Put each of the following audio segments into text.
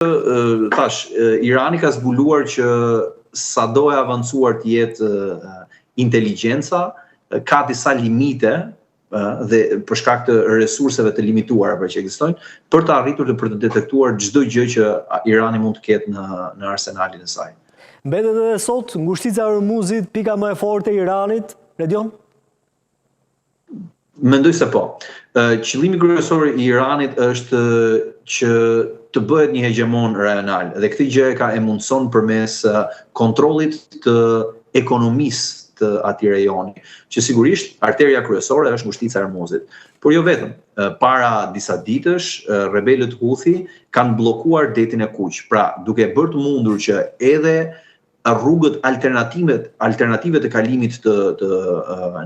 thash, Irani ka zbuluar që sado e avancuar të jetë inteligjenca, ka disa limite dhe për shkak të resurseve të limituara që ekzistojnë, për të arritur për të detektuar çdo gjë që Irani mund të ketë në arsenalin e saj. Mbetet edhe sot ngushtica e Hormuzit pika më e fortë e Iranit, Redion? Mendoj se po. Qëllimi kryesor i Iranit është që të bëhet një hegemon rajonal dhe këtë gjë e mundson përmes kontrollit të ekonomisë të atij rajoni, që sigurisht arteria kryesore është ngushtica e Hormuzit. Por jo vetëm, para disa ditësh rebelët Houthi kanë bllokuar detin e Kuq, pra duke bërë të mundur që edhe rrugët alternative të kalimit të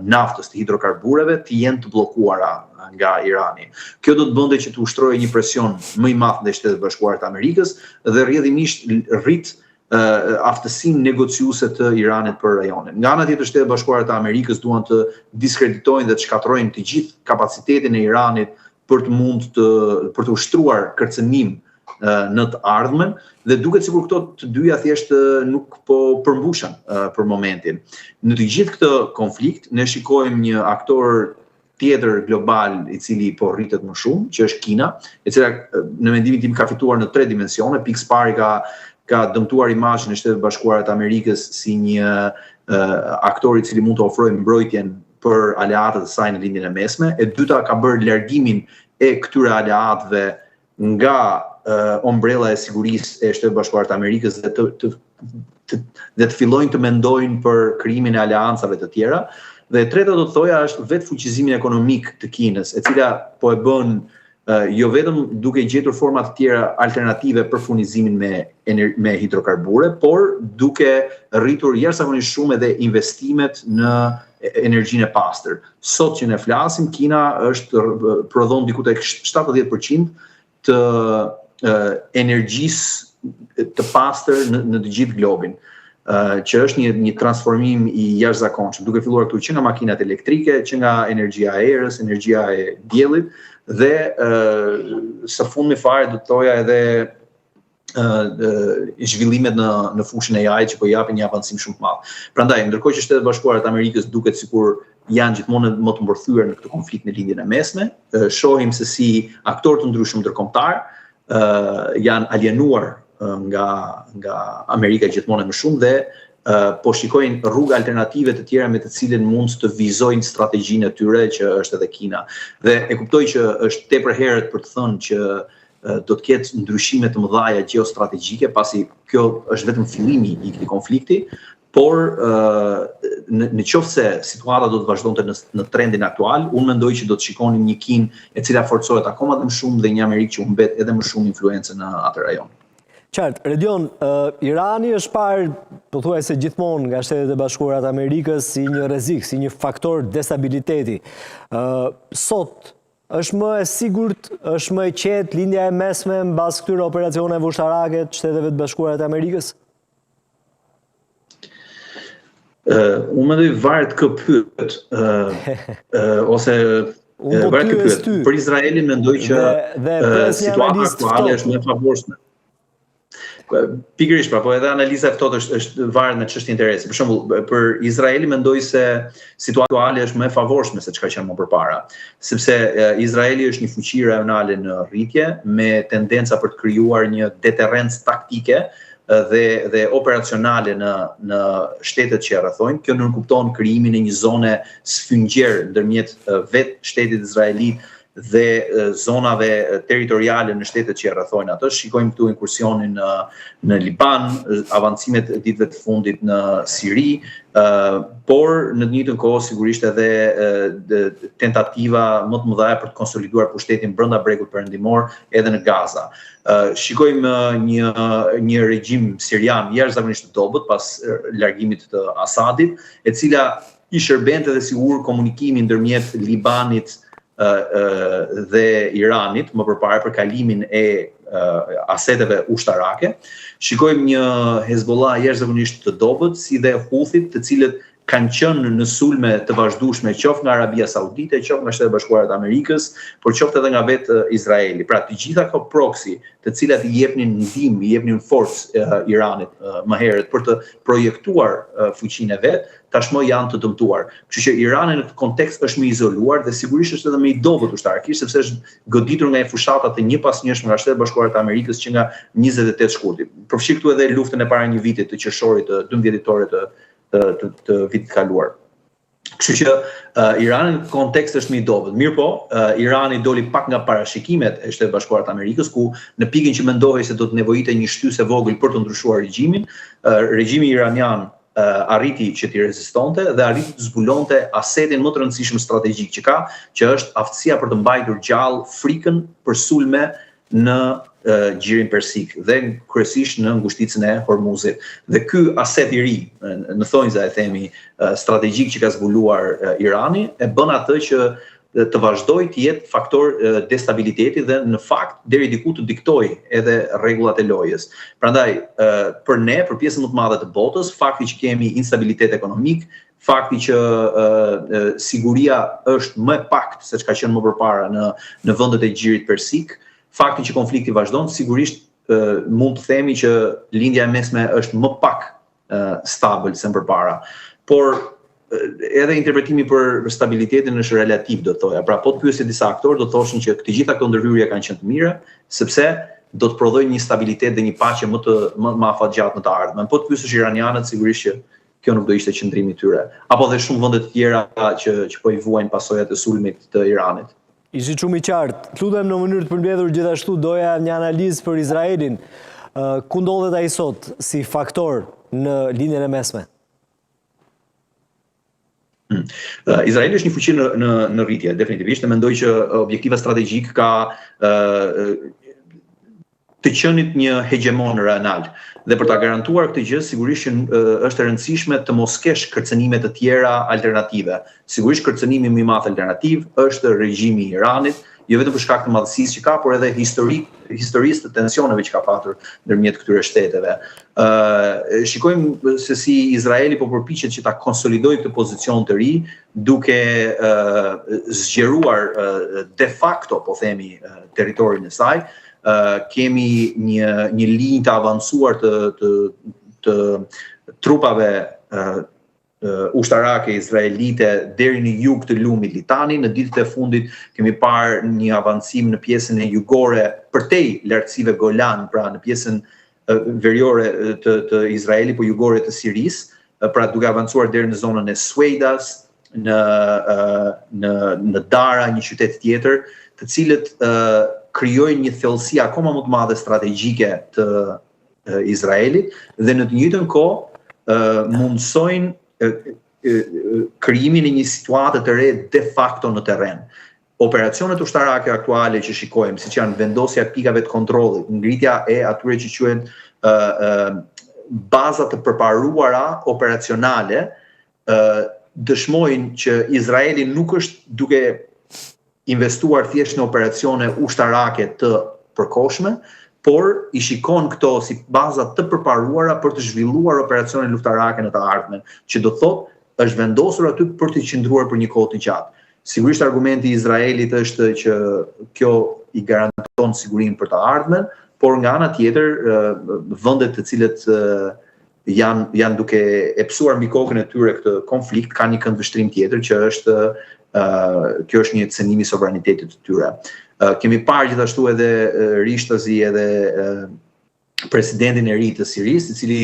naftës, të hidrokarbureve të jenë të bllokuara nga Irani. Kjo do të bënte që të ushtrojë një presion më i madh ndaj Shtetit Bashkuar të Amerikës dhe rrjedhimisht rrit aftësinë negociuese të Iranit për rajonin. Nga ana tjetër, Shtetet Bashkuara të Amerikës duan të diskreditojnë dhe të shkatërrojnë të gjithë kapacitetin e Iranit për të ushtruar kërcënim në të ardhmen dhe duket sikur këto të dyja thjesht nuk po përmbushen për momentin. Në të gjithë këtë konflikt ne shikojmë një aktor tjetër global i cili po rritet më shumë, që është Kina, e cila në mendimin tim ka fituar në 3 dimensione. Pikë pari ka dëmtuar imazhin e Shtetit Bashkuar të Amerikës si një aktor i cili mund të ofrojë mbrojtjen për aleatët e saj në lindjen e mesme. E dyta, ka bërë largimin e këtyre aleatëve nga ombrella e sigurisë e Shtetit Bashkuar të Amerikës dhe të fillojnë të mendojnë për krijimin e aleancave të tjera. Dhe e treta do të thoja është vetë fuqizimin ekonomik të Kinës, e cila po e bën jo vetëm duke gjetur forma të tjera alternative për furnizimin me hidrokarbure, por duke rritur jashtëzakonisht shumë edhe investimet në energjinë e pastër. Sot që ne flasim, Kina prodhon diku tek 70% të energjisë të pastër në të gjithë globin, që është një transformim i jashtëzakonshëm, duke filluar këtu që nga makinat elektrike, që nga energjia e erës, energjia e diellit dhe së fundmi fare do të thoja edhe zhvillimet në fushën e AI që po japin një avancim shumë të madh. Prandaj, ndërkohë që Shtetet Bashkuara të Amerikës duket sikur janë gjithmonë më të mbërthyer në këtë konflikt në lindjen e mesme, shohim se si aktorë të ndryshëm ndërkombëtar janë alienuar nga Amerika gjithmonë më shumë dhe po shikojnë rrugë alternative të tjera me të cilën mund të vizojnë strategjinë e tyre që është edhe Kina. Dhe e kuptoj që është tepër herët për të thënë që do të ketë ndryshime të mëdha gjeostrategjike, pasi kjo është vetëm fillimi i këtij konflikti, por në qoftë se situata do të vazhdonte në trendin aktual, unë mendoj që do të shikonim një Kinë e cila forcohet akoma më shumë dhe një Amerikë që humbet edhe më shumë influencë në atë rajon. Qartë, Redion, Irani është parë, pothuajse gjithmonë nga Shtetet e Bashkuara të Amerikës si një rrezik, si një faktor destabiliteti. Sot është më e sigurt, është më e qetë lindja e mesme mbas këtyre operacioneve ushtarake të Shteteve të Bashkuara të Amerikës? Unë mendoj varet kë pyet, ose varet kë pyet. Për Izraelin mendoj që situata aktuale është më e favorshme. Pikërisht, po edhe analiza e ftohtë është varet në çështje interesi. Për shembull, për Izraelin mendoj se situata aktuale është më e favorshme se çka që më përpara, sepse Izraeli është një fuqi rajonale në rritje me tendenca për të krijuar një deterrencë taktike dhe operacionale në shtetet që e rrethojnë. Kjo nënkupton krijimin e një zone sfyngjer ndërmjet vetë shtetit izraelit dhe zonave territoriale në shtetet që e rrethojnë atë. Shikojmë këtu inkursionin në Liban, avancimet ditëve të fundit në Siri, por në të njëjtën kohë sigurisht edhe tentativa më të mëdha për të konsoliduar pushtetin brenda bregut perëndimor edhe në Gaza. Shikojmë një regjim sirian jashtëzakonisht të dobët pas largimit të Asadit, e cila i shërbente edhe si ur komunikimi ndërmjet Libanit dhe Iranit më përpara për kalimin e aseteve ushtarake. Shikojmë një Hezbollah jashtëzakonisht të dobët, si dhe Houthit, të cilët kanë qenë në sulme të vazhdueshme qoftë nga Arabia Saudite, qoftë nga Shtetet e Bashkuara të Amerikës, por qoftë edhe nga vetë Izraeli. Pra të gjitha këto proxy, të cilat i jepnin ndihmë, i jepnin forcë Iranit më herët për të projektuar fuqinë e vet, tashmë janë të dëmtuar. Kështu që Irani në këtë kontekst është më izoluar dhe sigurisht është edhe më i dobët ushtarakisht sepse është goditur nga fushatat të njëpasnjëshme nga Shtetet e Bashkuara të Amerikës që nga 28 shkurti. Përfshi këtu edhe luftën e para një viti të qershorit të 12 dhjetorit të vitit kaluar. Kështu që Irani në kontekst është më i dobët. Mirë po, Irani doli pak nga parashikimet e Shtetit Bashkuar të Amerikës, ku në pikën që mendohej se do të nevojite një shtysë e vogël për të ndryshuar regjimin, regjimi iranian arriti që t'i rezistonte dhe arriti të zbulonte asetin më të rëndësishëm strategjik që ka, që është aftësia për të mbajtur gjallë frikën për sulme në gjirin persik dhe kryesisht në ngushticën e Hormuzit. Dhe ky aset i ri, në thonjza e themi strategjik që ka zbuluar Irani, e bën atë që të vazhdoj të jetë faktor destabiliteti dhe në fakt deri diku të diktoj edhe rregullat e lojës. Prandaj për ne, për pjesën më të madhe të botës, fakti që kemi instabilitet ekonomik, fakti që siguria është më e paktë se çka qenë më përpara në vendet e gjirit persik, fakti që konflikti vazhdon, sigurisht mund të themi që lindja e mesme është më pak stabil se më përpara. Por edhe interpretimi për stabilitetin është relativ, do të thoja. Pra, po të pyesë disa aktorë, do të thoshin që të gjitha këto ndërhyrje kanë qenë të mira, sepse do të prodhojnë një stabilitet dhe një paqe më afatgjatë në të ardhmen. Po të pyesësh iranianët, sigurisht që kjo nuk do ishte qëndrimi i tyre. Apo dhe shumë vende të tjera që po i vuajnë pasojat e sulmit të Iranit. Ishit shumë i qartë. Lutem në mënyrë të përmbledhur gjithashtu doja një analizë për Izraelin. Ku ndodhet ai sot si faktor në linjën e mesme? Izraeli është një fuqi në rritje, definitivisht, e mendoj që objektiva strategjik ka të qenit një hegemon rajonal. Dhe për ta garantuar këtë gjë, sigurisht që është e rëndësishme të mos kesh kërcënime të tjera alternative. Sigurisht kërcënimi më i madh alternativ është regjimi i Iranit, jo vetëm për shkak të madhësisë që ka, por edhe historisë të tensioneve që ka patur ndërmjet këtyre shteteve. Shikojmë se si Izraeli po përpiqet që ta konsolidojë këtë pozicion të ri, duke zgjeruar de facto, po themi, territorin e saj. Kemi një linjë të avancuar të trupave ushtarake izraelite deri në jug të lumit Litani. Në ditët e fundit kemi parë një avancim në pjesën e jugore përtej lartësive Golan, pra në pjesën veriore të Izraeli, po jugore të Sirisë, pra duke avancuar deri në zonën e Suedas, në Dara, një qytet tjetër, të cilët krijojnë një thellësi akoma më të madhe strategjike të Izraelit dhe në të njëjtën kohë mundsojnë krijimin e një situate të re de facto në terren. Operacionet ushtarake aktuale që shikojmë, siç janë vendosja e pikave të kontrollit, ngritja e atyre që quhen baza të përparuara operacionale, dëshmojnë që Izraeli nuk është duke investuar thjesht në operacione ushtarake të përkohshme, por i shikon këto si baza të përparuara për të zhvilluar operacione luftarake në të ardhmen, që do thotë është vendosur aty për të qëndruar për një kohë të gjatë. Sigurisht argumenti i Izraelit është që kjo i garanton sigurinë për të ardhmen, por nga ana tjetër vendet të cilët janë duke epsuar mbi kokën e tyre këtë konflikt kanë një këndvështrim tjetër që është kjo është një cënim i sovranitetit të tyre. Kemi parë gjithashtu edhe Rishtazi edhe presidentin e ri të Sirisë, i cili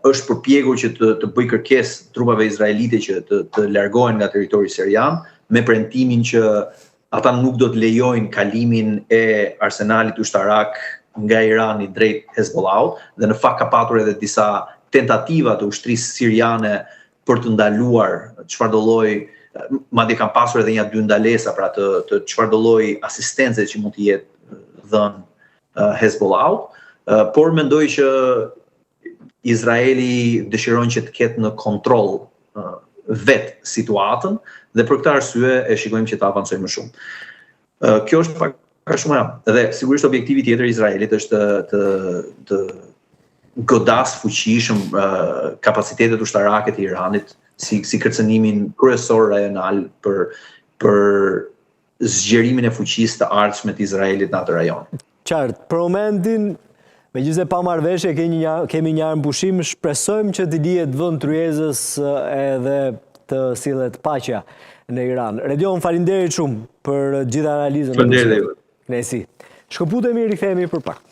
është përpjekur që të bëjë kërkesë trupave izraelite që të largohen nga territori sirian, me premtimin që ata nuk do të lejojnë kalimin e arsenalit ushtarak nga Irani drejt Hezbollahut, dhe në fakt ka patur edhe disa tentativa të ushtrisë siriane për të ndaluar çfarëdo lloj, madje kanë pasur edhe një dy ndalesa pra të çfarëdo lloj asistence që mund të jetë dhënë Hezbollahut, por mendoj që Izraeli dëshiron që të ketë në kontroll vet situatën dhe për këtë arsye e shikojmë që të avancojë më shumë. Kjo është pak shumë dhe sigurisht objektivi tjetër i Izraelit është të godas fuqishëm kapacitetet ushtarake të Iranit si kërcënimin kryesor rajonal për zgjerimin e fuqisë të ardhshme të Izraelit në atë rajon. Qartë, për momentin, megjithëse pa marrëveshje kemi një armë pushim, shpresojmë që të lihet vend tryezës edhe të sillet paqja në Iran. Redion, faleminderit shumë për gjithë analizën. Faleminderit. Knesi. Shkëputemi, rikthehemi për pak.